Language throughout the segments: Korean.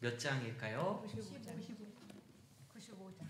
몇 장일까요? 95장. 95장.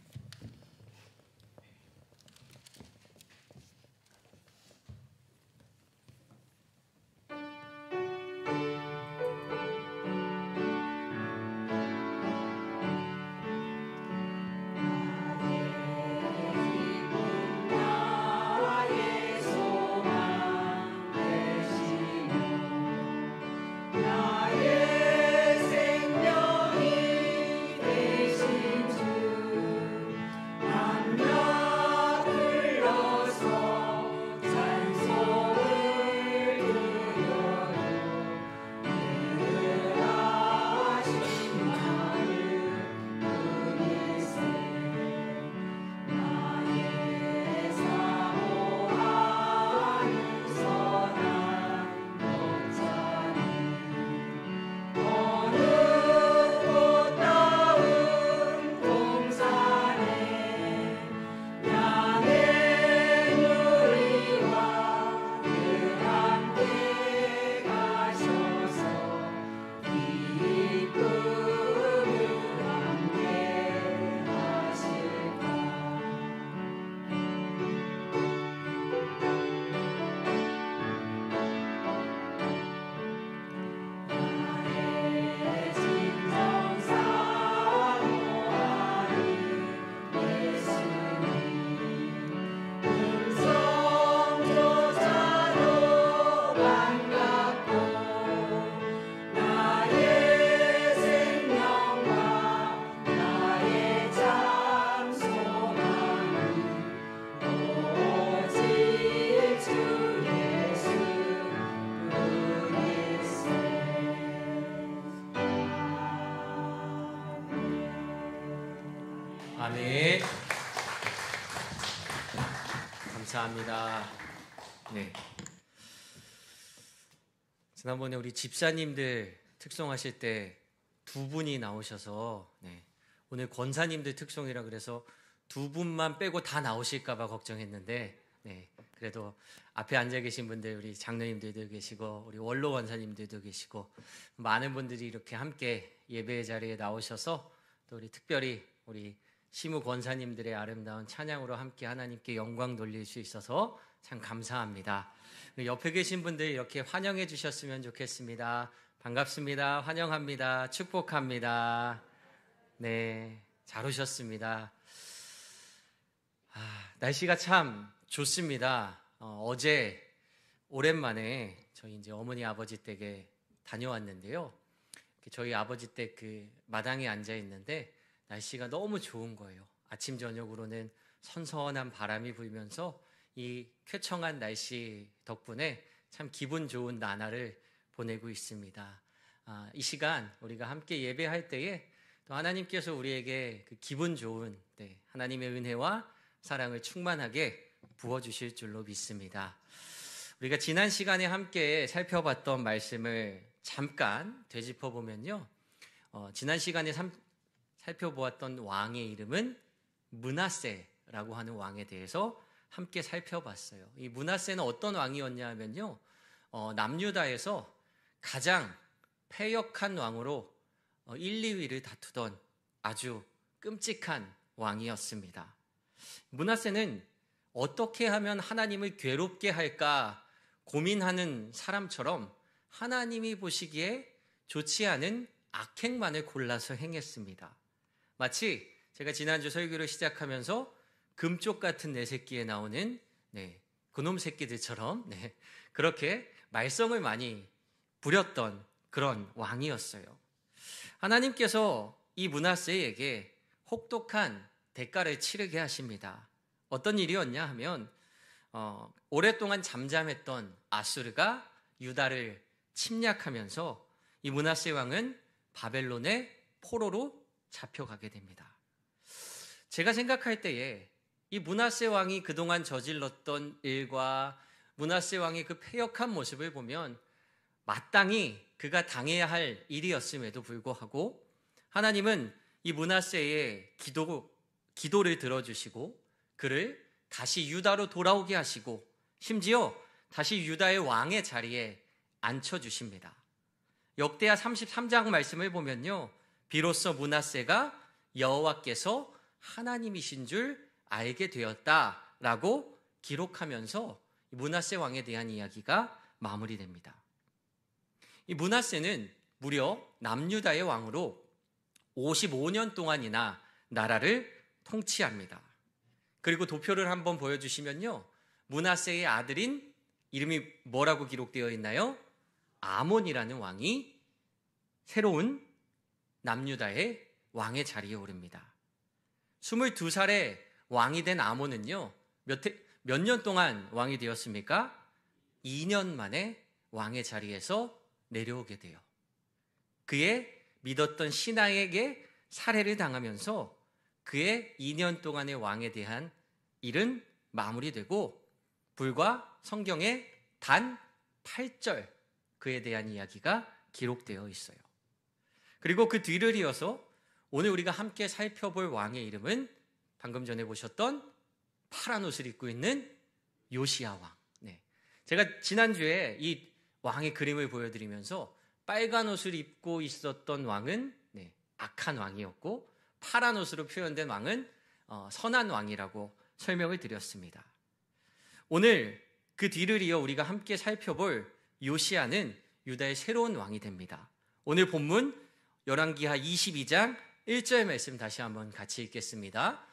아멘. 감사합니다. 네. 지난번에 우리 집사님들 특송하실 때 두 분이 나오셔서 오늘 권사님들 특송이라 그래서 두 분만 빼고 다 나오실까봐 걱정했는데 그래도 앞에 앉아 계신 분들 우리 장로님들도 계시고 우리 원로 권사님들도 계시고 많은 분들이 이렇게 함께 예배의 자리에 나오셔서 또 우리 특별히 우리 시무 권사님들의 아름다운 찬양으로 함께 하나님께 영광 돌릴 수 있어서 참 감사합니다. 옆에 계신 분들 이렇게 환영해 주셨으면 좋겠습니다. 반갑습니다. 환영합니다. 축복합니다. 네, 잘 오셨습니다. 날씨가 참 좋습니다. 어제 오랜만에 저희 이제 어머니 아버지 댁에 다녀왔는데요. 저희 아버지 댁 그 마당에 앉아 있는데 날씨가 너무 좋은 거예요. 아침 저녁으로는 선선한 바람이 불면서 이 쾌청한 날씨 덕분에 참 기분 좋은 나날을 보내고 있습니다. 이 시간 우리가 함께 예배할 때에 또 하나님께서 우리에게 그 기분 좋은 하나님의 은혜와 사랑을 충만하게 부어주실 줄로 믿습니다. 우리가 지난 시간에 함께 살펴봤던 말씀을 잠깐 되짚어보면요. 지난 시간에 살펴보았던 왕의 이름은 므낫세라고 하는 왕에 대해서 함께 살펴봤어요. 이 므낫세는 어떤 왕이었냐 하면요. 남유다에서 가장 패역한 왕으로 1, 2위를 다투던 아주 끔찍한 왕이었습니다. 므낫세는 어떻게 하면 하나님을 괴롭게 할까 고민하는 사람처럼 하나님이 보시기에 좋지 않은 악행만을 골라서 행했습니다. 마치 제가 지난주 설교를 시작하면서 금쪽 같은 내 새끼에 나오는 그놈 새끼들처럼 그렇게 말썽을 많이 부렸던 그런 왕이었어요. 하나님께서 이 므낫세에게 혹독한 대가를 치르게 하십니다. 어떤 일이었냐 하면 오랫동안 잠잠했던 아수르가 유다를 침략하면서 이 므낫세 왕은 바벨론의 포로로 잡혀가게 됩니다. 제가 생각할 때에 이 므낫세 왕이 그동안 저질렀던 일과 므낫세 왕의 그 패역한 모습을 보면 마땅히 그가 당해야 할 일이었음에도 불구하고 하나님은 이 므낫세의 기도를 들어주시고 그를 다시 유다로 돌아오게 하시고 심지어 다시 유다의 왕의 자리에 앉혀주십니다. 역대하 33장 말씀을 보면요. 비로소 므낫세가 여호와께서 하나님이신 줄 알게 되었다라고 기록하면서 므낫세 왕에 대한 이야기가 마무리됩니다. 이 므낫세는 무려 남유다의 왕으로 55년 동안이나 나라를 통치합니다. 그리고 도표를 한번 보여주시면요, 므낫세의 아들인 이름이 뭐라고 기록되어 있나요? 아몬이라는 왕이 새로운 남유다의 왕의 자리에 오릅니다. 22살에 왕이 된 아몬은요, 몇 년 동안 왕이 되었습니까? 2년 만에 왕의 자리에서 내려오게 돼요. 그의 믿었던 신하에게 살해를 당하면서 그의 2년 동안의 왕에 대한 일은 마무리되고 불과 성경에 단 8절 그에 대한 이야기가 기록되어 있어요. 그리고 그 뒤를 이어서 오늘 우리가 함께 살펴볼 왕의 이름은 방금 전에 보셨던 파란 옷을 입고 있는 요시야 왕. 네. 제가 지난주에 이 왕의 그림을 보여드리면서 빨간 옷을 입고 있었던 왕은 악한 왕이었고 파란 옷으로 표현된 왕은 선한 왕이라고 설명을 드렸습니다. 오늘 그 뒤를 이어 우리가 함께 살펴볼 요시야는 유다의 새로운 왕이 됩니다. 오늘 본문 열왕기하 22장 1절 말씀 다시 한번 같이 읽겠습니다.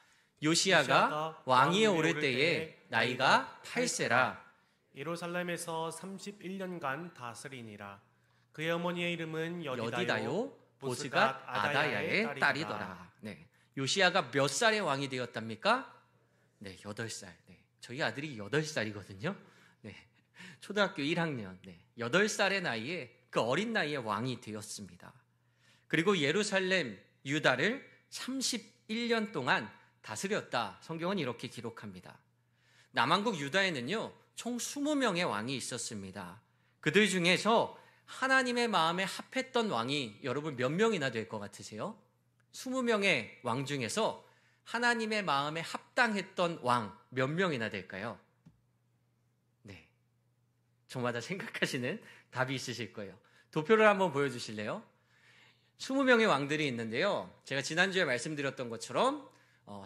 요시야가 왕위에 오를 때에 나이가 8세라. 예루살렘에서 31년간 다스리니라. 그의 어머니의 이름은 여디다요 보스갓 아다야의 딸이더라. 네. 요시야가 몇 살에 왕이 되었답니까? 네, 8살. 네. 저희 아들이 8살이거든요. 네. 초등학교 1학년. 네. 8살의 나이에 그 어린 나이에 왕이 되었습니다. 그리고 예루살렘 유다를 31년 동안 다스렸다. 성경은 이렇게 기록합니다. 남왕국 유다에는요, 총 20명의 왕이 있었습니다. 그들 중에서 하나님의 마음에 합했던 왕이 여러분 몇 명이나 될 것 같으세요? 20명의 왕 중에서 하나님의 마음에 합당했던 왕 몇 명이나 될까요? 네. 저마다 생각하시는 답이 있으실 거예요. 도표를 한번 보여주실래요? 20명의 왕들이 있는데요. 제가 지난주에 말씀드렸던 것처럼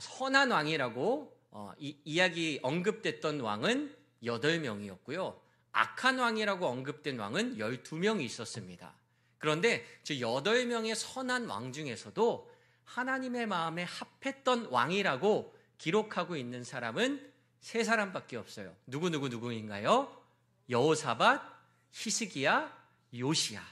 선한 왕이라고 이야기 언급됐던 왕은 8명이었고요. 악한 왕이라고 언급된 왕은 12명이 있었습니다. 그런데 저 8명의 선한 왕 중에서도 하나님의 마음에 합했던 왕이라고 기록하고 있는 사람은 3사람밖에 없어요. 누구인가요? 여호사밧, 히스기야, 요시야.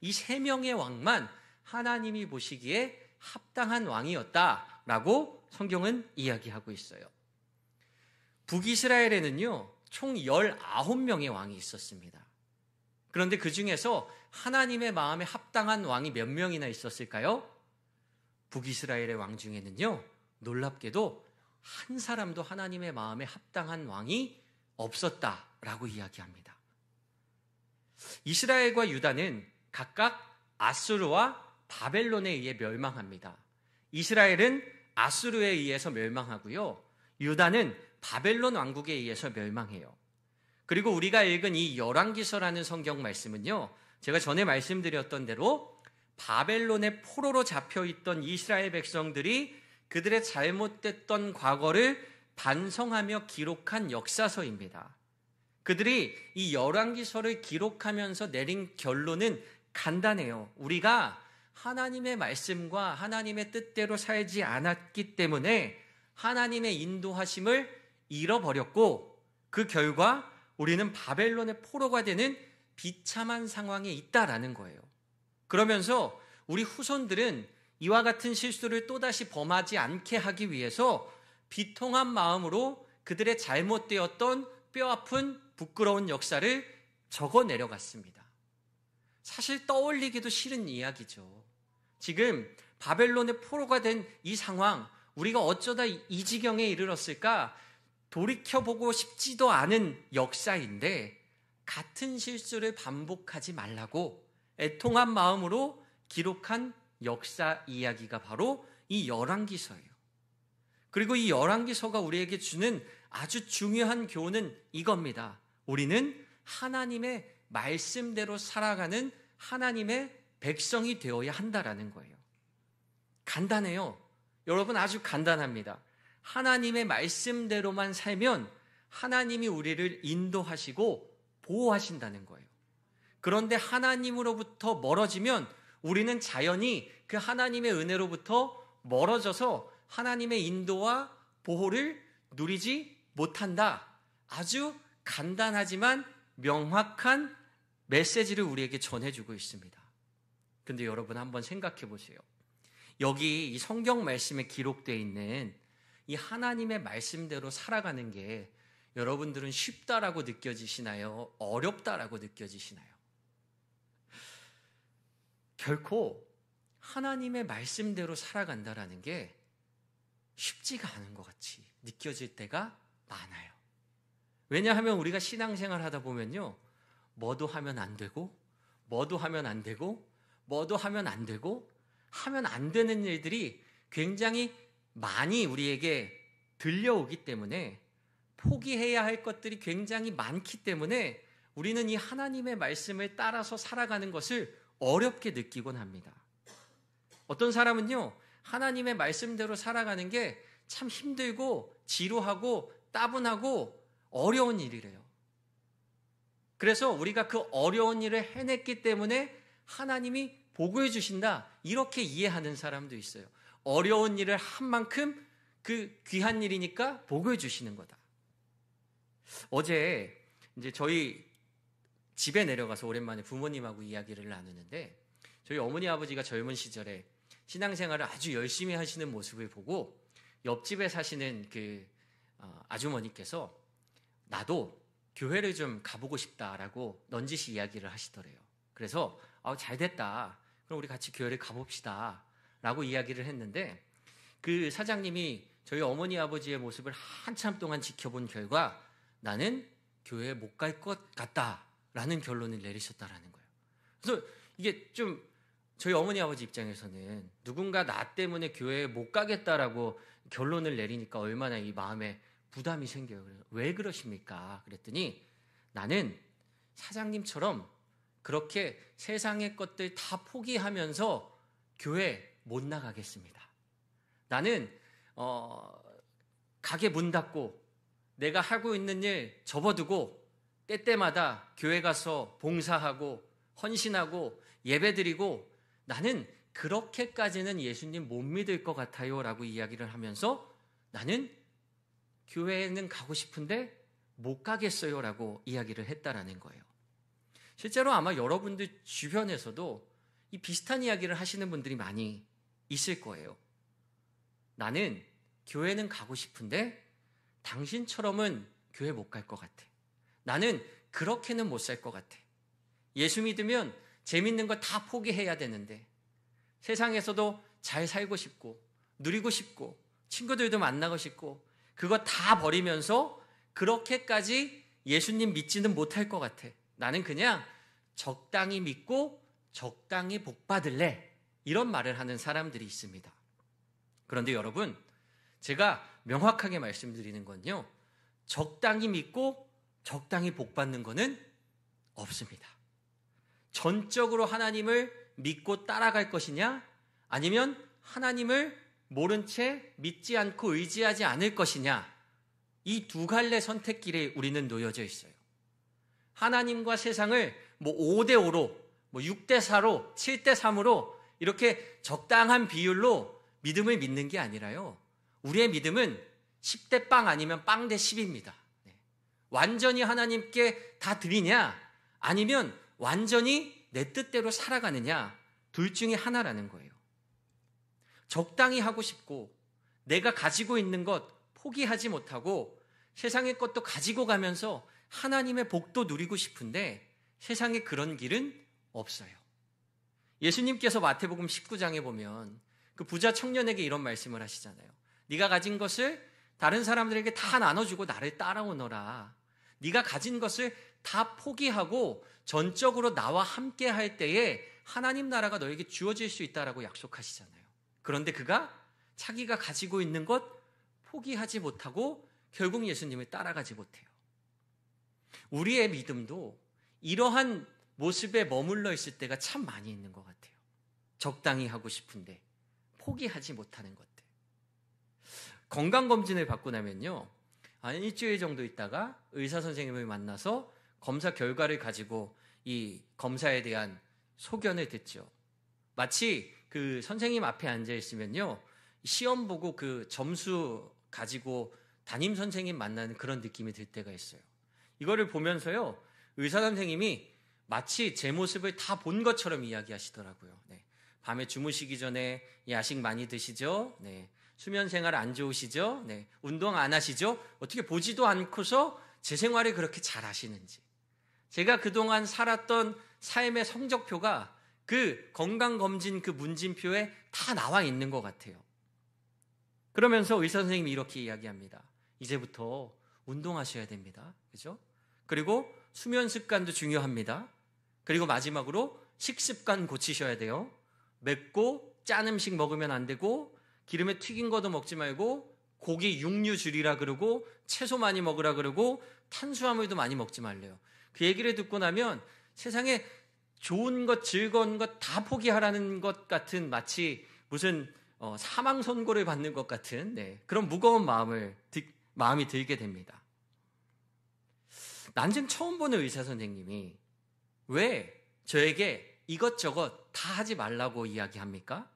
이 3명의 왕만 하나님이 보시기에 합당한 왕이었다라고 성경은 이야기하고 있어요. 북이스라엘에는요, 총 19명의 왕이 있었습니다. 그런데 그 중에서 하나님의 마음에 합당한 왕이 몇 명이나 있었을까요? 북이스라엘의 왕 중에는요, 놀랍게도 한 사람도 하나님의 마음에 합당한 왕이 없었다라고 이야기합니다. 이스라엘과 유다는 각각 아수르와 바벨론에 의해 멸망합니다. 이스라엘은 아수르에 의해서 멸망하고요, 유다는 바벨론 왕국에 의해서 멸망해요. 그리고 우리가 읽은 이 열왕기서라는 성경 말씀은요, 제가 전에 말씀드렸던 대로 바벨론의 포로로 잡혀있던 이스라엘 백성들이 그들의 잘못됐던 과거를 반성하며 기록한 역사서입니다. 그들이 이 열왕기서를 기록하면서 내린 결론은 간단해요. 우리가 하나님의 말씀과 하나님의 뜻대로 살지 않았기 때문에 하나님의 인도하심을 잃어버렸고 그 결과 우리는 바벨론의 포로가 되는 비참한 상황에 있다라는 거예요. 그러면서 우리 후손들은 이와 같은 실수를 또다시 범하지 않게 하기 위해서 비통한 마음으로 그들의 잘못되었던 뼈아픈 부끄러운 역사를 적어 내려갔습니다. 사실 떠올리기도 싫은 이야기죠. 지금 바벨론의 포로가 된 이 상황, 우리가 어쩌다 이 지경에 이르렀을까? 돌이켜보고 싶지도 않은 역사인데 같은 실수를 반복하지 말라고 애통한 마음으로 기록한 역사 이야기가 바로 이 열왕기서예요. 그리고 이 열왕기서가 우리에게 주는 아주 중요한 교훈은 이겁니다. 우리는 하나님의 말씀대로 살아가는 하나님의 백성이 되어야 한다라는 거예요. 간단해요. 여러분, 아주 간단합니다. 하나님의 말씀대로만 살면 하나님이 우리를 인도하시고 보호하신다는 거예요. 그런데 하나님으로부터 멀어지면 우리는 자연히 그 하나님의 은혜로부터 멀어져서 하나님의 인도와 보호를 누리지 못한다. 아주 간단하지만 명확한 메시지를 우리에게 전해주고 있습니다. 근데 여러분, 한번 생각해 보세요. 여기 이 성경 말씀에 기록되어 있는 이 하나님의 말씀대로 살아가는 게 여러분들은 쉽다라고 느껴지시나요? 어렵다라고 느껴지시나요? 결코 하나님의 말씀대로 살아간다라는 게 쉽지가 않은 것 같이 느껴질 때가 많아요. 왜냐하면 우리가 신앙생활 하다 보면요, 뭐도 하면 안 되고, 뭐도 하면 안 되고, 뭐도 하면 안 되고, 하면 안 되는 일들이 굉장히 많이 우리에게 들려오기 때문에, 포기해야 할 것들이 굉장히 많기 때문에 우리는 이 하나님의 말씀을 따라서 살아가는 것을 어렵게 느끼곤 합니다. 어떤 사람은요, 하나님의 말씀대로 살아가는 게 참 힘들고 지루하고 따분하고 어려운 일이래요. 그래서 우리가 그 어려운 일을 해냈기 때문에 하나님이 복을 주신다, 이렇게 이해하는 사람도 있어요. 어려운 일을 한 만큼 그 귀한 일이니까 복을 주시는 거다. 어제 이제 저희 집에 내려가서 오랜만에 부모님하고 이야기를 나누는데, 저희 어머니 아버지가 젊은 시절에 신앙생활을 아주 열심히 하시는 모습을 보고 옆집에 사시는 그 아주머니께서 나도 교회를 좀 가보고 싶다라고 넌지시 이야기를 하시더래요. 그래서 잘 됐다, 그럼 우리 같이 교회를 가봅시다 라고 이야기를 했는데, 그 사장님이 저희 어머니 아버지의 모습을 한참 동안 지켜본 결과 나는 교회에 못 갈 것 같다라는 결론을 내리셨다라는 거예요. 그래서 이게 좀 저희 어머니 아버지 입장에서는 누군가 나 때문에 교회에 못 가겠다라고 결론을 내리니까 얼마나 이 마음에 부담이 생겨요. 그래서 왜 그러십니까? 그랬더니 나는 사장님처럼 그렇게 세상의 것들 다 포기하면서 교회 못 나가겠습니다. 나는 가게 문 닫고 내가 하고 있는 일 접어두고 때때마다 교회 가서 봉사하고 헌신하고 예배드리고 나는 그렇게까지는 예수님 못 믿을 것 같아요 라고 이야기를 하면서 나는 교회에는 가고 싶은데 못 가겠어요 라고 이야기를 했다라는 거예요. 실제로 아마 여러분들 주변에서도 이 비슷한 이야기를 하시는 분들이 많이 있을 거예요. 나는 교회는 가고 싶은데 당신처럼은 교회 못 갈 것 같아. 나는 그렇게는 못 살 것 같아. 예수 믿으면 재밌는 거 다 포기해야 되는데 세상에서도 잘 살고 싶고 누리고 싶고 친구들도 만나고 싶고 그거 다 버리면서 그렇게까지 예수님 믿지는 못할 것 같아. 나는 그냥 적당히 믿고 적당히 복 받을래. 이런 말을 하는 사람들이 있습니다. 그런데 여러분, 제가 명확하게 말씀드리는 건요, 적당히 믿고 적당히 복 받는 거는 없습니다. 전적으로 하나님을 믿고 따라갈 것이냐, 아니면 하나님을 모른 채 믿지 않고 의지하지 않을 것이냐, 이 두 갈래 선택길에 우리는 놓여져 있어요. 하나님과 세상을 5대5로, 6대4로, 7대3으로 이렇게 적당한 비율로 믿음을 믿는 게 아니라요, 우리의 믿음은 10대 빵 아니면 빵 대 10입니다. 완전히 하나님께 다 드리냐, 아니면 완전히 내 뜻대로 살아가느냐, 둘 중에 하나라는 거예요. 적당히 하고 싶고 내가 가지고 있는 것 포기하지 못하고 세상의 것도 가지고 가면서 하나님의 복도 누리고 싶은데 세상에 그런 길은 없어요. 예수님께서 마태복음 19장에 보면 그 부자 청년에게 이런 말씀을 하시잖아요. 네가 가진 것을 다른 사람들에게 다 나눠주고 나를 따라오너라. 네가 가진 것을 다 포기하고 전적으로 나와 함께 할 때에 하나님 나라가 너에게 주어질 수 있다라고 약속하시잖아요. 그런데 그가 자기가 가지고 있는 것 포기하지 못하고 결국 예수님을 따라가지 못해요. 우리의 믿음도 이러한 모습에 머물러 있을 때가 참 많이 있는 것 같아요. 적당히 하고 싶은데, 포기하지 못하는 것들. 건강검진을 받고 나면요, 한 일주일 정도 있다가 의사 선생님을 만나서 검사 결과를 가지고 이 검사에 대한 소견을 듣죠. 마치 그 선생님 앞에 앉아 있으면요, 시험 보고 그 점수 가지고 담임 선생님 만나는 그런 느낌이 들 때가 있어요. 이거를 보면서요, 의사 선생님이 마치 제 모습을 다 본 것처럼 이야기하시더라고요. 네. 밤에 주무시기 전에 야식 많이 드시죠? 네. 수면 생활 안 좋으시죠? 네. 운동 안 하시죠? 어떻게 보지도 않고서 제 생활을 그렇게 잘 하시는지. 제가 그동안 살았던 삶의 성적표가 그 건강검진 그 문진표에 다 나와 있는 것 같아요. 그러면서 의사 선생님이 이렇게 이야기합니다. 이제부터 운동하셔야 됩니다. 그죠? 그리고 수면 습관도 중요합니다. 그리고 마지막으로 식습관 고치셔야 돼요. 맵고 짠 음식 먹으면 안 되고, 기름에 튀긴 것도 먹지 말고, 고기 육류 줄이라 그러고, 채소 많이 먹으라 그러고, 탄수화물도 많이 먹지 말래요. 그 얘기를 듣고 나면 세상에 좋은 것, 즐거운 것 다 포기하라는 것 같은, 마치 무슨 사망 선고를 받는 것 같은, 네, 그런 무거운 마음이 들게 됩니다. 난생 처음 보는 의사 선생님이 왜 저에게 이것저것 다 하지 말라고 이야기합니까?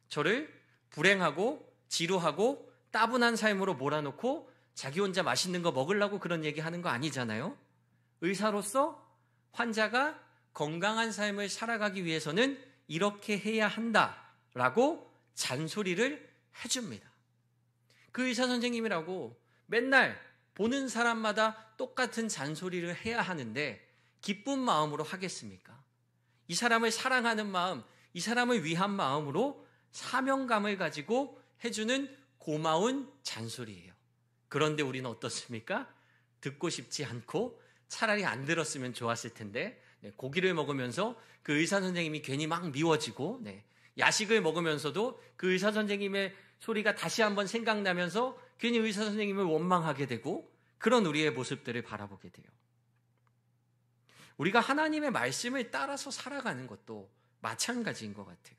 저를 불행하고 지루하고 따분한 삶으로 몰아놓고 자기 혼자 맛있는 거 먹으려고 그런 얘기하는 거 아니잖아요. 의사로서 환자가 건강한 삶을 살아가기 위해서는 이렇게 해야 한다라고 잔소리를 해줍니다. 그 의사 선생님이라고 맨날 보는 사람마다 똑같은 잔소리를 해야 하는데 기쁜 마음으로 하겠습니까? 이 사람을 사랑하는 마음, 이 사람을 위한 마음으로 사명감을 가지고 해주는 고마운 잔소리예요. 그런데 우리는 어떻습니까? 듣고 싶지 않고 차라리 안 들었으면 좋았을 텐데, 고기를 먹으면서 그 의사 선생님이 괜히 막 미워지고, 야식을 먹으면서도 그 의사 선생님의 소리가 다시 한번 생각나면서 괜히 의사 선생님을 원망하게 되고, 그런 우리의 모습들을 바라보게 돼요. 우리가 하나님의 말씀을 따라서 살아가는 것도 마찬가지인 것 같아요.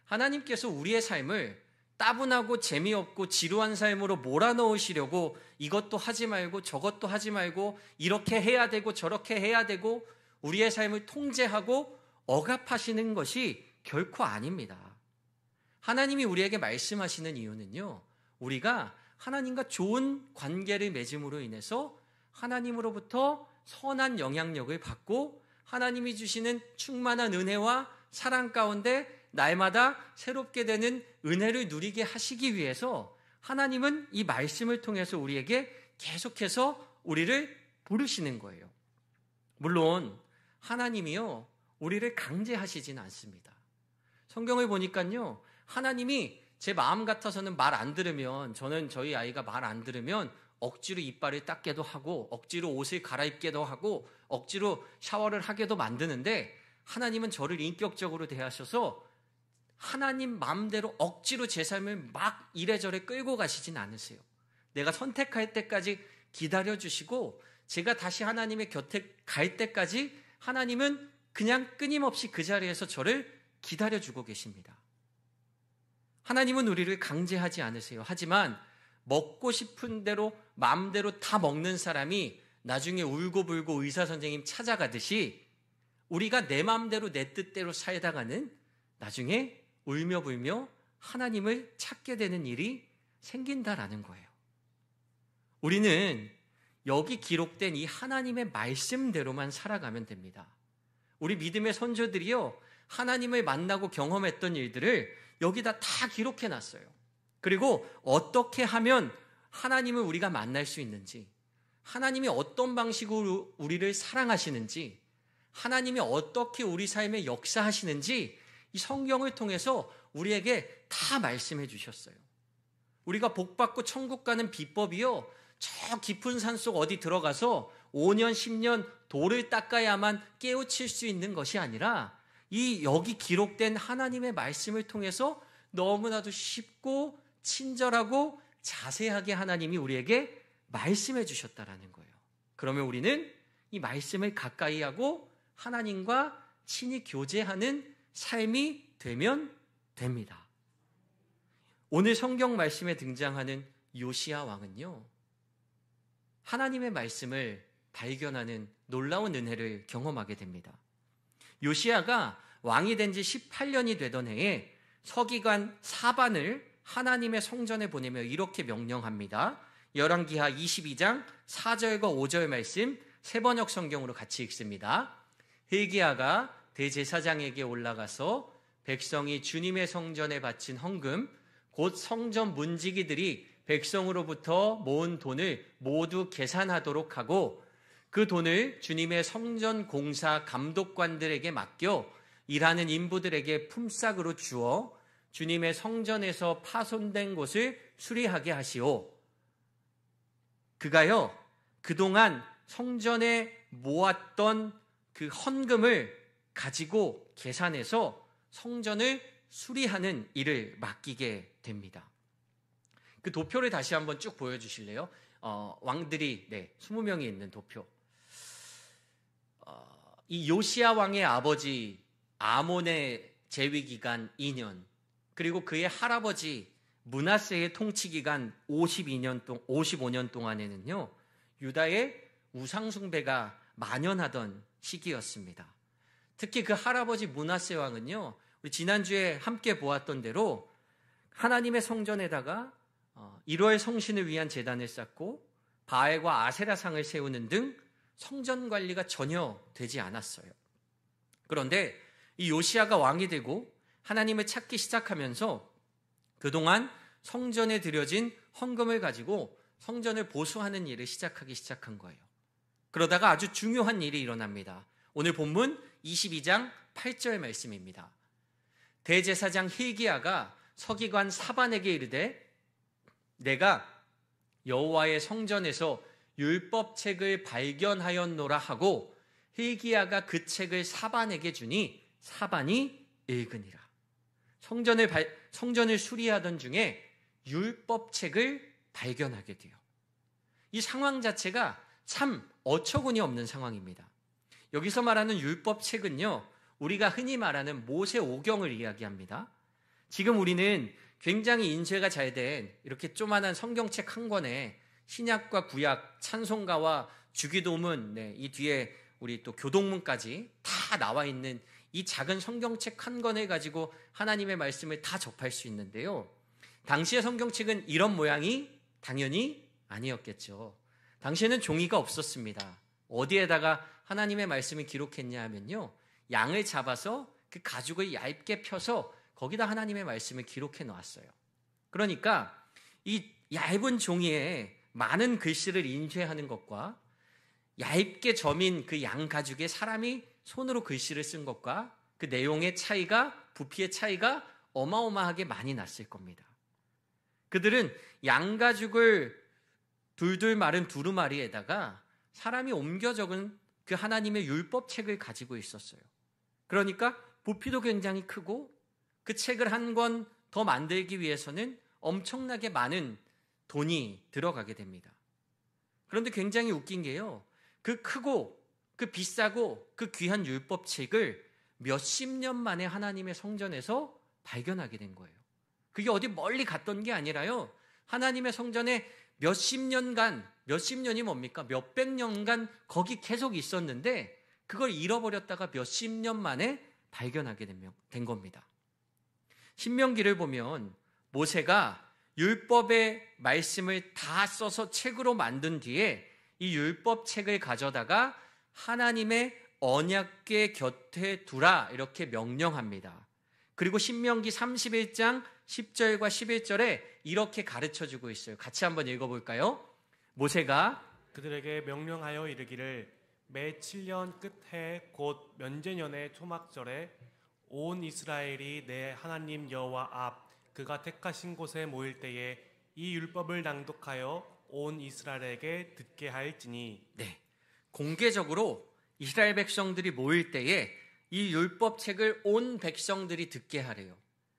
하나님께서 우리의 삶을 따분하고 재미없고 지루한 삶으로 몰아넣으시려고 이것도 하지 말고 저것도 하지 말고 이렇게 해야 되고 저렇게 해야 되고 우리의 삶을 통제하고 억압하시는 것이 결코 아닙니다. 하나님이 우리에게 말씀하시는 이유는요, 우리가 하나님과 좋은 관계를 맺음으로 인해서 하나님으로부터 선한 영향력을 받고 하나님이 주시는 충만한 은혜와 사랑 가운데 날마다 새롭게 되는 은혜를 누리게 하시기 위해서 하나님은 이 말씀을 통해서 우리에게 계속해서 우리를 부르시는 거예요. 물론 하나님이요, 우리를 강제하시진 않습니다. 성경을 보니까요, 하나님이 제 마음 같아서는 말 안 들으면, 저는 저희 아이가 말 안 들으면 억지로 이빨을 닦게도 하고 억지로 옷을 갈아입게도 하고 억지로 샤워를 하게도 만드는데, 하나님은 저를 인격적으로 대하셔서 하나님 마음대로 억지로 제 삶을 막 이래저래 끌고 가시진 않으세요. 내가 선택할 때까지 기다려주시고 제가 다시 하나님의 곁에 갈 때까지 하나님은 그냥 끊임없이 그 자리에서 저를 기다려주고 계십니다. 하나님은 우리를 강제하지 않으세요. 하지만 먹고 싶은 대로 마음대로 다 먹는 사람이 나중에 울고불고 의사 선생님 찾아가듯이 우리가 내 마음대로 내 뜻대로 살다가는 나중에 울며불며 하나님을 찾게 되는 일이 생긴다라는 거예요. 우리는 여기 기록된 이 하나님의 말씀대로만 살아가면 됩니다. 우리 믿음의 선조들이요, 하나님을 만나고 경험했던 일들을 여기다 다 기록해놨어요. 그리고 어떻게 하면 하나님을 우리가 만날 수 있는지, 하나님이 어떤 방식으로 우리를 사랑하시는지, 하나님이 어떻게 우리 삶에 역사하시는지 이 성경을 통해서 우리에게 다 말씀해 주셨어요. 우리가 복받고 천국 가는 비법이요, 저 깊은 산속 어디 들어가서 5년, 10년 돌을 닦아야만 깨우칠 수 있는 것이 아니라 이 여기 기록된 하나님의 말씀을 통해서 너무나도 쉽고 친절하고 자세하게 하나님이 우리에게 말씀해 주셨다라는 거예요. 그러면 우리는 이 말씀을 가까이 하고 하나님과 친히 교제하는 삶이 되면 됩니다. 오늘 성경 말씀에 등장하는 요시야 왕은요, 하나님의 말씀을 발견하는 놀라운 은혜를 경험하게 됩니다. 요시야가 왕이 된 지 18년이 되던 해에 서기관 사반을 하나님의 성전에 보내며 이렇게 명령합니다. 열왕기하 22장 4절과 5절 말씀 세번역 성경으로 같이 읽습니다. hil기야가 대제사장에게 올라가서 백성이 주님의 성전에 바친 헌금, 곧 성전 문지기들이 백성으로부터 모은 돈을 모두 계산하도록 하고 그 돈을 주님의 성전 공사 감독관들에게 맡겨 일하는 인부들에게 품삯으로 주어 주님의 성전에서 파손된 곳을 수리하게 하시오. 그가요, 그동안 성전에 모았던 그 헌금을 가지고 계산해서 성전을 수리하는 일을 맡기게 됩니다. 그 도표를 다시 한번 쭉 보여주실래요? 왕들이 20명이 있는 도표. 이 요시야 왕의 아버지 아몬의 재위 기간 2년, 그리고 그의 할아버지 므낫세의 통치 기간 55년 동안에는요, 유다의 우상 숭배가 만연하던 시기였습니다. 특히 그 할아버지 므낫세 왕은요, 우리 지난주에 함께 보았던 대로 하나님의 성전에다가 1월 성신을 위한 제단을 쌓고 바알과 아세라상을 세우는 등 성전 관리가 전혀 되지 않았어요. 그런데 이 요시야가 왕이 되고 하나님을 찾기 시작하면서 그동안 성전에 드려진 헌금을 가지고 성전을 보수하는 일을 시작한 거예요. 그러다가 아주 중요한 일이 일어납니다. 오늘 본문 22장 8절 말씀입니다. 대제사장 hil기야가 서기관 사반에게 이르되 내가 여호와의 성전에서 율법책을 발견하였노라 하고 hil기야가 그 책을 사반에게 주니 사반이 읽으니라. 성전을 수리하던 중에 율법책을 발견하게 돼요. 이 상황 자체가 참 어처구니 없는 상황입니다. 여기서 말하는 율법책은요, 우리가 흔히 말하는 모세오경을 이야기합니다. 지금 우리는 굉장히 인쇄가 잘 된 이렇게 조만한 성경책 한 권에 신약과 구약, 찬송가와 주기도문, 이 뒤에 우리 또 교동문까지 다 나와 있는 이 작은 성경책 한 권을 가지고 하나님의 말씀을 다 접할 수 있는데요. 당시의 성경책은 이런 모양이 당연히 아니었겠죠. 당시에는 종이가 없었습니다. 어디에다가 하나님의 말씀을 기록했냐 하면요, 양을 잡아서 그 가죽을 얇게 펴서 거기다 하나님의 말씀을 기록해 놓았어요. 그러니까 이 얇은 종이에 많은 글씨를 인쇄하는 것과 얇게 점인 그 양 가죽에 사람이 손으로 글씨를 쓴 것과 그 내용의 차이가, 부피의 차이가 어마어마하게 많이 났을 겁니다. 그들은 양 가죽을 둘둘 마른 두루마리에다가 사람이 옮겨 적은 그 하나님의 율법책을 가지고 있었어요. 그러니까 부피도 굉장히 크고 그 책을 한 권 더 만들기 위해서는 엄청나게 많은 돈이 들어가게 됩니다. 그런데 굉장히 웃긴 게요, 그 크고 그 비싸고 그 귀한 율법책을 몇십 년 만에 하나님의 성전에서 발견하게 된 거예요. 그게 어디 멀리 갔던 게 아니라요, 하나님의 성전에 몇십 년이 뭡니까? 몇백 년간 거기 계속 있었는데 그걸 잃어버렸다가 몇십 년 만에 발견하게 된 겁니다. 신명기를 보면 모세가 율법의 말씀을 다 써서 책으로 만든 뒤에 이 율법책을 가져다가 하나님의 언약궤 곁에 두라 이렇게 명령합니다. 그리고 신명기 31장 10절과 11절에 이렇게 가르쳐주고 있어요. 같이 한번 읽어볼까요? 모세가 그들에게 명령하여 이르기를 매 7년 끝해 곧 면제년의 초막절에 온 이스라엘이 내 하나님 여호와 앞 그가 택하신 곳에 모일 때에 이 율법을 낭독하여 온 이스라엘에게 듣게 할지니. 네, 공개적으로 이스라엘 백성들이 모일 때에 이 율법책을 온 백성들이 듣게 하래요.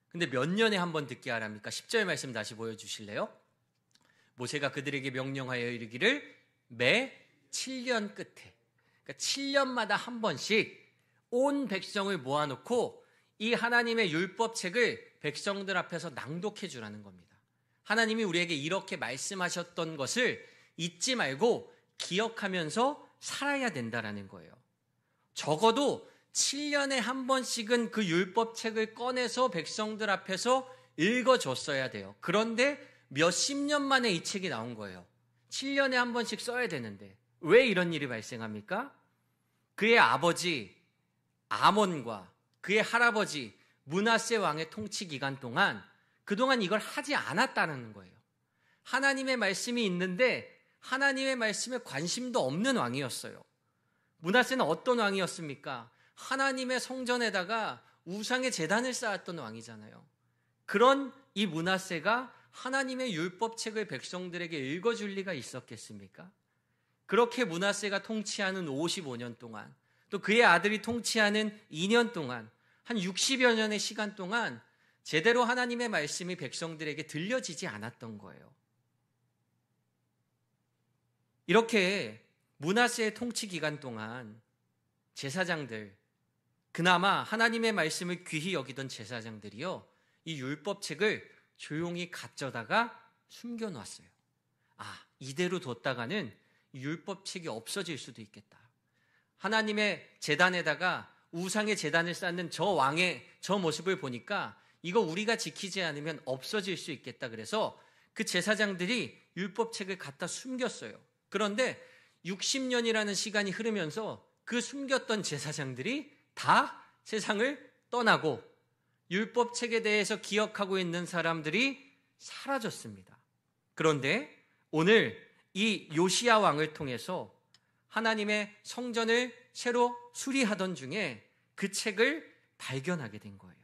근데 몇 년에 한 번 듣게 하랍니까? 10절 말씀 다시 보여주실래요? 모세가 그들에게 명령하여 이르기를 매 7년 끝에, 그러니까 7년마다 한 번씩 온 백성을 모아놓고 이 하나님의 율법책을 백성들 앞에서 낭독해 주라는 겁니다. 하나님이 우리에게 이렇게 말씀하셨던 것을 잊지 말고 기억하면서 살아야 된다라는 거예요. 적어도 7년에 한 번씩은 그 율법책을 꺼내서 백성들 앞에서 읽어줬어야 돼요. 그런데 몇십 년 만에 이 책이 나온 거예요. 7년에 한 번씩 써야 되는데 왜 이런 일이 발생합니까? 그의 아버지 아몬과 그의 할아버지 므낫세 왕의 통치 기간 동안 그동안 이걸 하지 않았다는 거예요. 하나님의 말씀이 있는데 하나님의 말씀에 관심도 없는 왕이었어요. 므낫세는 어떤 왕이었습니까? 하나님의 성전에다가 우상의 제단을 쌓았던 왕이잖아요. 그런 이 므낫세가 하나님의 율법책을 백성들에게 읽어줄 리가 있었겠습니까? 그렇게 므낫세가 통치하는 55년 동안, 또 그의 아들이 통치하는 2년 동안, 한 60여 년의 시간 동안 제대로 하나님의 말씀이 백성들에게 들려지지 않았던 거예요. 이렇게 므낫세의 통치 기간 동안 제사장들, 그나마 하나님의 말씀을 귀히 여기던 제사장들이요, 이 율법책을 조용히 가져다가 숨겨놨어요. 이대로 뒀다가는 율법책이 없어질 수도 있겠다. 하나님의 제단에다가 우상의 제단을 쌓는 저 왕의 저 모습을 보니까 이거 우리가 지키지 않으면 없어질 수 있겠다. 그래서 그 제사장들이 율법책을 갖다 숨겼어요. 그런데 60년이라는 시간이 흐르면서 그 숨겼던 제사장들이 다 세상을 떠나고 율법책에 대해서 기억하고 있는 사람들이 사라졌습니다. 그런데 오늘 이 요시야 왕을 통해서 하나님의 성전을 새로 수리하던 중에 그 책을 발견하게 된 거예요.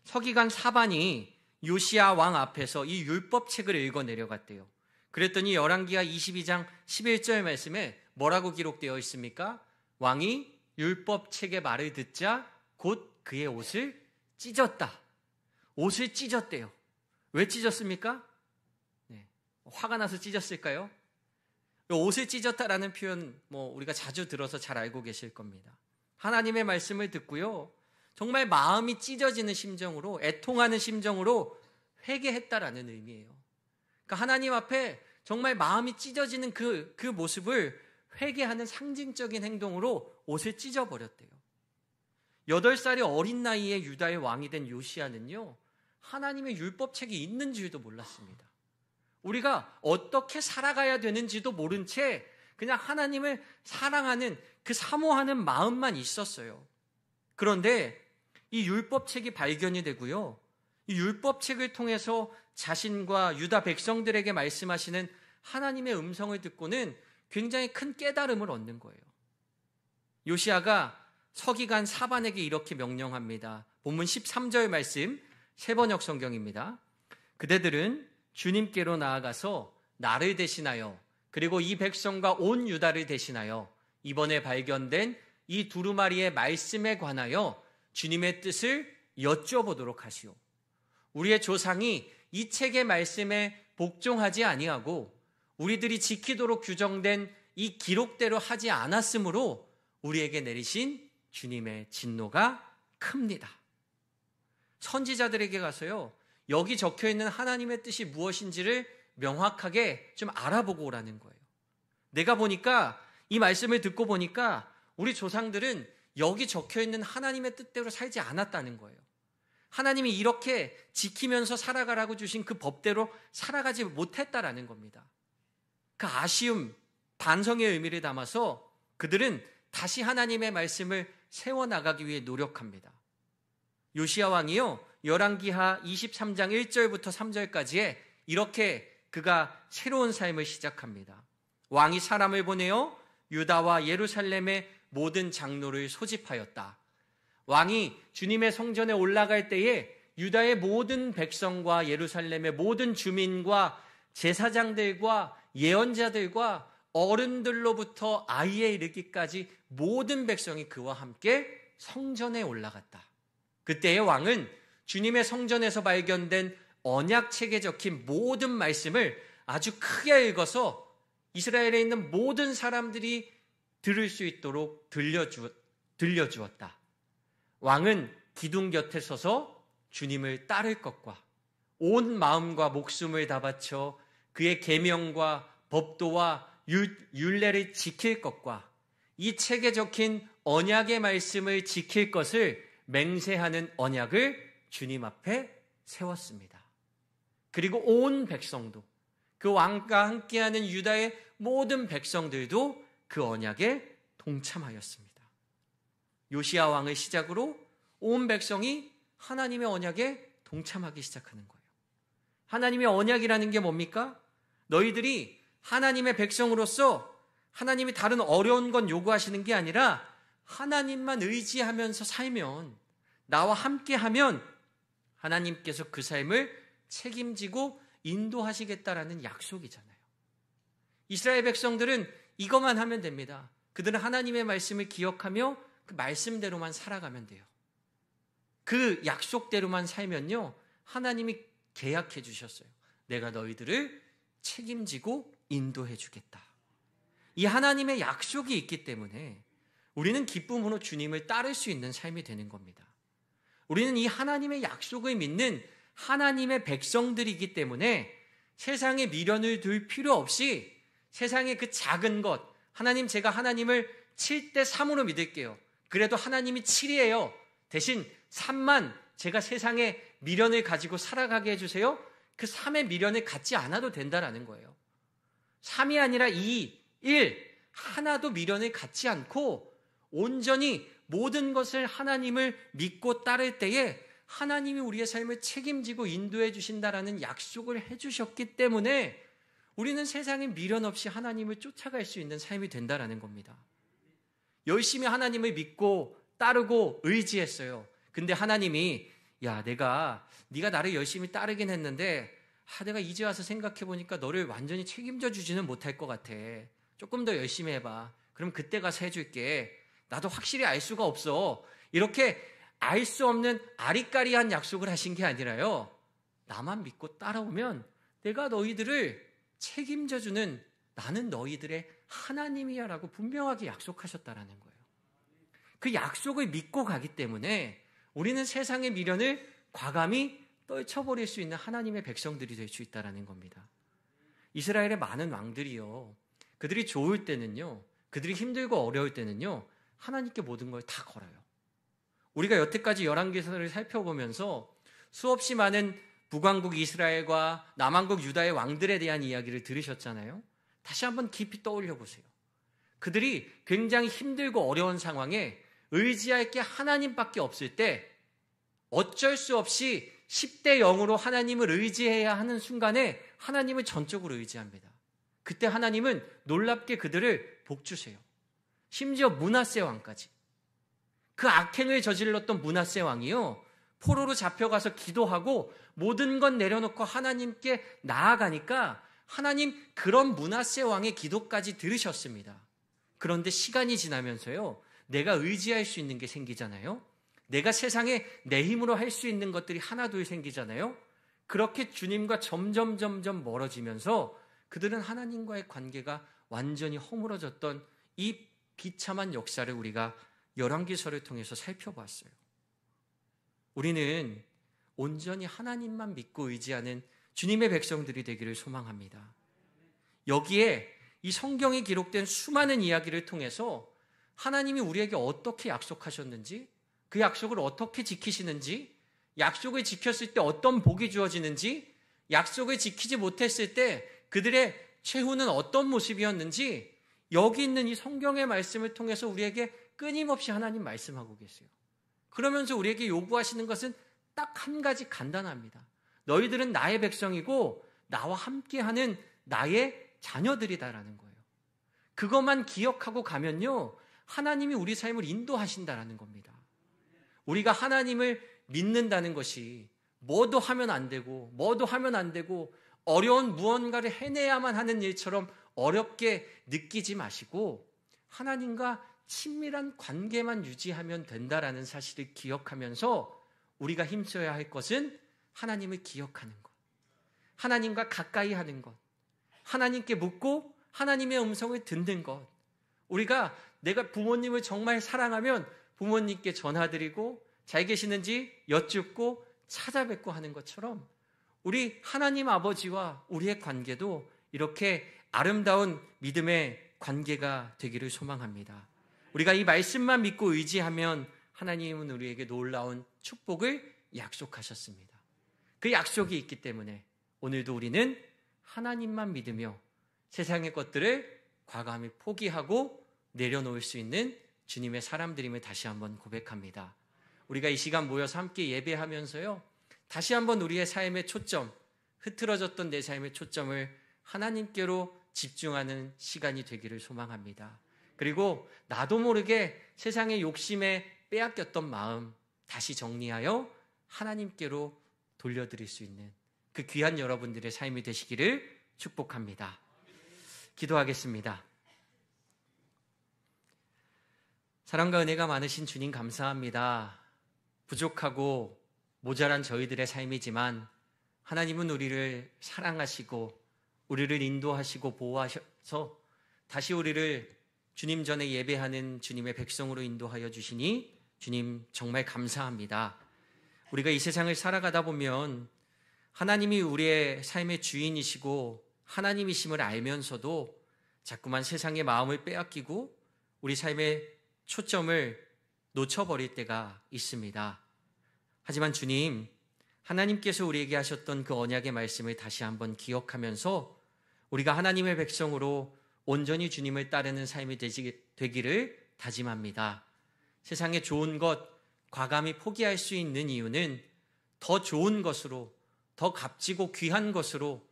서기관 사반이 요시야 왕 앞에서 이 율법책을 읽어 내려갔대요. 그랬더니 열왕기하 22장 11절 말씀에 뭐라고 기록되어 있습니까? 왕이 율법책의 말을 듣자 곧 그의 옷을 찢었다. 옷을 찢었대요. 왜 찢었습니까? 화가 나서 찢었을까요? 옷을 찢었다라는 표현 우리가 자주 들어서 잘 알고 계실 겁니다. 하나님의 말씀을 듣고요, 정말 마음이 찢어지는 심정으로, 애통하는 심정으로 회개했다라는 의미예요. 그러니까 하나님 앞에 정말 마음이 찢어지는 그 모습을 회개하는 상징적인 행동으로 옷을 찢어버렸대요. 8살의 어린 나이에 유다의 왕이 된 요시야는요, 하나님의 율법책이 있는 줄도 몰랐습니다. 우리가 어떻게 살아가야 되는지도 모른 채 그냥 하나님을 사랑하는 그 사모하는 마음만 있었어요. 그런데 이 율법책이 발견이 되고요, 이 율법책을 통해서 자신과 유다 백성들에게 말씀하시는 하나님의 음성을 듣고는 굉장히 큰 깨달음을 얻는 거예요. 요시야가 서기관 사반에게 이렇게 명령합니다. 본문 13절 말씀, 세번역 성경입니다. 그대들은 주님께로 나아가서 나를 대신하여, 그리고 이 백성과 온 유다를 대신하여 이번에 발견된 이 두루마리의 말씀에 관하여 주님의 뜻을 여쭤보도록 하시오. 우리의 조상이 이 책의 말씀에 복종하지 아니하고 우리들이 지키도록 규정된 이 기록대로 하지 않았으므로 우리에게 내리신 주님의 진노가 큽니다. 선지자들에게 가서요, 여기 적혀있는 하나님의 뜻이 무엇인지를 명확하게 좀 알아보고 오라는 거예요. 내가 보니까, 이 말씀을 듣고 보니까 우리 조상들은 여기 적혀있는 하나님의 뜻대로 살지 않았다는 거예요. 하나님이 이렇게 지키면서 살아가라고 주신 그 법대로 살아가지 못했다라는 겁니다. 그 아쉬움, 반성의 의미를 담아서 그들은 다시 하나님의 말씀을 세워나가기 위해 노력합니다. 요시야 왕이요, 열왕기하 23장 1절부터 3절까지에 이렇게 그가 새로운 삶을 시작합니다. 왕이 사람을 보내어 유다와 예루살렘의 모든 장로를 소집하였다. 왕이 주님의 성전에 올라갈 때에 유다의 모든 백성과 예루살렘의 모든 주민과 제사장들과 예언자들과 어른들로부터 아이에 이르기까지 모든 백성이 그와 함께 성전에 올라갔다. 그때의 왕은 주님의 성전에서 발견된 언약책에 적힌 모든 말씀을 아주 크게 읽어서 이스라엘에 있는 모든 사람들이 들을 수 있도록 들려주었다. 왕은 기둥 곁에 서서 주님을 따를 것과 온 마음과 목숨을 다 바쳐 그의 계명과 법도와 율례를 지킬 것과 이 책에 적힌 언약의 말씀을 지킬 것을 맹세하는 언약을 주님 앞에 세웠습니다. 그리고 온 백성도, 그 왕과 함께하는 유다의 모든 백성들도 그 언약에 동참하였습니다. 요시야 왕을 시작으로 온 백성이 하나님의 언약에 동참하기 시작하는 거예요. 하나님의 언약이라는 게 뭡니까? 너희들이 하나님의 백성으로서 하나님이 다른 어려운 건 요구하시는 게 아니라 하나님만 의지하면서 살면, 나와 함께하면 하나님께서 그 삶을 책임지고 인도하시겠다라는 약속이잖아요. 이스라엘 백성들은 이것만 하면 됩니다. 그들은 하나님의 말씀을 기억하며 그 말씀대로만 살아가면 돼요. 그 약속대로만 살면요, 하나님이 계약해 주셨어요. 내가 너희들을 책임지고 인도해 주겠다. 이 하나님의 약속이 있기 때문에 우리는 기쁨으로 주님을 따를 수 있는 삶이 되는 겁니다. 우리는 이 하나님의 약속을 믿는 하나님의 백성들이기 때문에 세상에 미련을 둘 필요 없이 세상의 그 작은 것, 하나님, 제가 하나님을 7대3으로 믿을게요. 그래도 하나님이 7이에요. 대신 3만 제가 세상에 미련을 가지고 살아가게 해주세요. 그 3의 미련을 갖지 않아도 된다라는 거예요. 3이 아니라 2, 1, 하나도 미련을 갖지 않고 온전히 모든 것을 하나님을 믿고 따를 때에 하나님이 우리의 삶을 책임지고 인도해 주신다라는 약속을 해주셨기 때문에 우리는 세상에 미련 없이 하나님을 쫓아갈 수 있는 삶이 된다라는 겁니다. 열심히 하나님을 믿고 따르고 의지했어요. 근데 하나님이 네가 나를 열심히 따르긴 했는데 내가 이제 와서 생각해 보니까 너를 완전히 책임져 주지는 못할 것 같아. 조금 더 열심히 해봐. 그럼 그때 가서 해줄게. 나도 확실히 알 수가 없어. 이렇게 알 수 없는 아리까리한 약속을 하신 게 아니라요, 나만 믿고 따라오면 내가 너희들을 책임져주는, 나는 너희들의 하나님이야 라고 분명하게 약속하셨다라는 거예요. 그 약속을 믿고 가기 때문에 우리는 세상의 미련을 과감히 떨쳐버릴 수 있는 하나님의 백성들이 될 수 있다는 겁니다. 이스라엘의 많은 왕들이요, 그들이 좋을 때는요, 그들이 힘들고 어려울 때는요, 하나님께 모든 걸 다 걸어요. 우리가 여태까지 열왕기서를 살펴보면서 수없이 많은 북왕국 이스라엘과 남왕국 유다의 왕들에 대한 이야기를 들으셨잖아요. 다시 한번 깊이 떠올려 보세요. 그들이 굉장히 힘들고 어려운 상황에 의지할 게 하나님밖에 없을 때 어쩔 수 없이 10대 0으로 하나님을 의지해야 하는 순간에 하나님을 전적으로 의지합니다. 그때 하나님은 놀랍게 그들을 복주세요. 심지어 므낫세 왕까지. 그 악행을 저질렀던 므낫세 왕이요, 포로로 잡혀가서 기도하고 모든 건 내려놓고 하나님께 나아가니까 하나님 그런 므낫세 왕의 기도까지 들으셨습니다. 그런데 시간이 지나면서요, 내가 의지할 수 있는 게 생기잖아요. 내가 세상에 내 힘으로 할 수 있는 것들이 하나둘 생기잖아요. 그렇게 주님과 점점 멀어지면서 그들은 하나님과의 관계가 완전히 허물어졌던 이 비참한 역사를 우리가 열왕기서를 통해서 살펴봤어요. 우리는 온전히 하나님만 믿고 의지하는 주님의 백성들이 되기를 소망합니다. 여기에 이 성경에 기록된 수많은 이야기를 통해서 하나님이 우리에게 어떻게 약속하셨는지, 그 약속을 어떻게 지키시는지, 약속을 지켰을 때 어떤 복이 주어지는지, 약속을 지키지 못했을 때 그들의 최후는 어떤 모습이었는지, 여기 있는 이 성경의 말씀을 통해서 우리에게 끊임없이 하나님 말씀하고 계세요. 그러면서 우리에게 요구하시는 것은 딱 한 가지 간단합니다. 너희들은 나의 백성이고 나와 함께하는 나의 자녀들이다라는 거예요. 그것만 기억하고 가면요, 하나님이 우리 삶을 인도하신다라는 겁니다. 우리가 하나님을 믿는다는 것이 뭐도 하면 안 되고 어려운 무언가를 해내야만 하는 일처럼 어렵게 느끼지 마시고 하나님과 친밀한 관계만 유지하면 된다라는 사실을 기억하면서 우리가 힘써야 할 것은 하나님을 기억하는 것, 하나님과 가까이 하는 것, 하나님께 묻고 하나님의 음성을 듣는 것. 내가 부모님을 정말 사랑하면 부모님께 전화드리고 잘 계시는지 여쭙고 찾아뵙고 하는 것처럼 우리 하나님 아버지와 우리의 관계도 이렇게 아름다운 믿음의 관계가 되기를 소망합니다. 우리가 이 말씀만 믿고 의지하면 하나님은 우리에게 놀라운 축복을 약속하셨습니다. 그 약속이 있기 때문에 오늘도 우리는 하나님만 믿으며 세상의 것들을 과감히 포기하고 내려놓을 수 있는 주님의 사람들임을 다시 한번 고백합니다. 우리가 이 시간 모여서 함께 예배하면서요, 다시 한번 우리의 삶의 초점, 흐트러졌던 내 삶의 초점을 하나님께로 집중하는 시간이 되기를 소망합니다. 그리고 나도 모르게 세상의 욕심에 빼앗겼던 마음 다시 정리하여 하나님께로 돌려드릴 수 있는 그 귀한 여러분들의 삶이 되시기를 축복합니다. 기도하겠습니다. 사랑과 은혜가 많으신 주님 감사합니다. 부족하고 모자란 저희들의 삶이지만 하나님은 우리를 사랑하시고 우리를 인도하시고 보호하셔서 다시 우리를 주님 전에 예배하는 주님의 백성으로 인도하여 주시니 주님 정말 감사합니다. 우리가 이 세상을 살아가다 보면 하나님이 우리의 삶의 주인이시고 하나님이심을 알면서도 자꾸만 세상의 마음을 빼앗기고 우리 삶의 초점을 놓쳐버릴 때가 있습니다. 하지만 주님, 하나님께서 우리에게 하셨던 그 언약의 말씀을 다시 한번 기억하면서 우리가 하나님의 백성으로 온전히 주님을 따르는 삶이 되기를 다짐합니다. 세상의 좋은 것, 과감히 포기할 수 있는 이유는 더 좋은 것으로, 더 값지고 귀한 것으로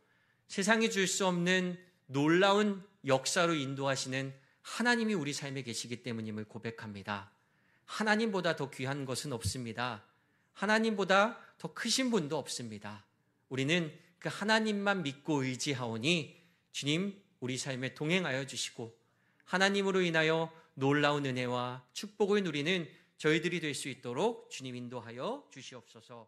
세상이 줄 수 없는 놀라운 역사로 인도하시는 하나님이 우리 삶에 계시기 때문임을 고백합니다. 하나님보다 더 귀한 것은 없습니다. 하나님보다 더 크신 분도 없습니다. 우리는 그 하나님만 믿고 의지하오니 주님 우리 삶에 동행하여 주시고 하나님으로 인하여 놀라운 은혜와 축복을 누리는 저희들이 될 수 있도록 주님 인도하여 주시옵소서.